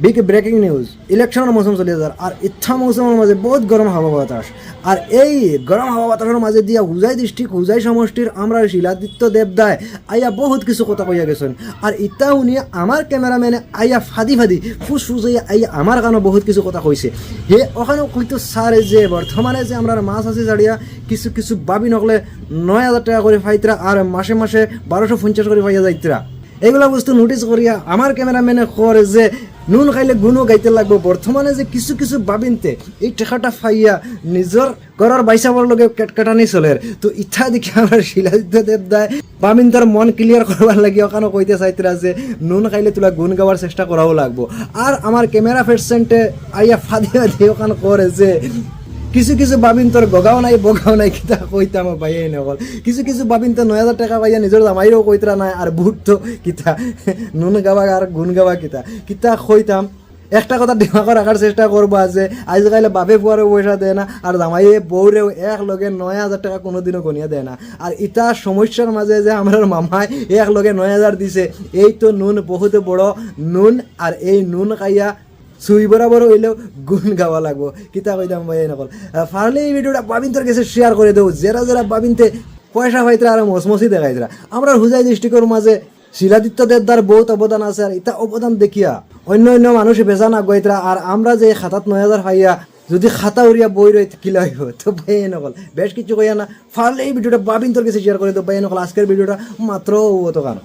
Big breaking news, ইলেকশনের মৌসুম চলি যার আর ইচ্ছা মৌসুমের মাঝে বহুত গরম হাওয়া বাতাস। আর এই গরম হাওয়া বাতাসের মাঝে দিয়া হুজাই ডিস্ট্রিক্ট হুজাই সমষ্টির আমরা শিলাদিত্য দেবদায় আইয়া বহুত কিছু কথা কইয়া গেছেন। আর ইতা উনি আমার ক্যামেরাম্যানে আইয়া ফাদি ফুস হইয়া আইয়া আমার কারণে বহুত কিছু কথা কইছে। হে ওখানেও কইতো স্যার যে বর্তমানে যে আমরা মাছ আছে ছাড়িয়া কিছু কিছু বাবি নকলে 9,000 টাকা করে পাইতরা আর মাসে মাসে 1250 করে পাইয়া যাইতরা। এগুলা বস্তু নোটিস করিয়া আমার ক্যামেরাম্যানে করে যে নুন খাইলে গুণও গাইতে লাগবো। বর্তমানে যে কিছু কিছু বাবিনতে এই টেকাটা ফাইয়া নিজের ঘরের বাইসাবার লগে কেটকাটানি চলের। তো ইচ্ছা দেখি আমরা শিলাদিত্য দেবদায় বাবিন তার মন ক্লিয়ার করবার লাগি ওখানে কইতে চাইতরা যে নুন খাইলে তোলা গুণ গাওয়ার চেষ্টা করাও লাগবো। আর আমার ক্যামেরা পেশেন্টে আইয়া ফাদি ওখানে করে যে কিছু কিছু বাবিন তোর গগাও নাই বগাও নাই কিতা কইতাম পাইয়াই নকল। কিছু কিছু বাবিন তো 9,000 টাকা পাইয়া নিজের জামাইরও কইতরা নাই। আর বুট তো কিতা নুন গাওয়া আর গুণ গাওয়া কিতা কিতা কইতাম। একটা কথা দিমাগত রাখার চেষ্টা করবো যে আজকাল বাপে ফুয়ারও পয়সা দেয় না আর জামাইয়ে বউরেও এক লগে 9,000 টাকা কোনোদিনও গনিয়া দেয় না। আর ইটা সমস্যার মাঝে যে আমার মামায় এক লগে 9,000 দিছে, এই তো নুন বহুত বড় নুন। আর এই নুন খাইয়া সুই বরাবর হইলেও গুণ গাওয়া লাগবো কিতা কইতাম ভাই নকল। ফারলে এই ভিডিওটা বাবিনদের কাছে শেয়ার করে দেবো যারা যারা বাবিনতে পয়সা পাইতরা আর মসমসি দেখাইতরা। আমরা হুজাই ডিস্ট্রিক্টের মাঝে শিলাদিত্য দেবদার বহুত অবদান আছে। আর এটা অবদান দেখিয়া অন্য অন্য মানুষ বেচা না গইতরা। আর আমরা যে খাতাত 9,000 পাইয়া যদি খাতা উড়িয়া বই রয়ে কিলা হইব তো ভাই নকল বেশ কিছু কইয়া না। ফারলে এই ভিডিওটা বাবিনদের কাছে শেয়ার করে দেবো ভাই নকল। আজকের ভিডিওটা মাত্র অত কারণ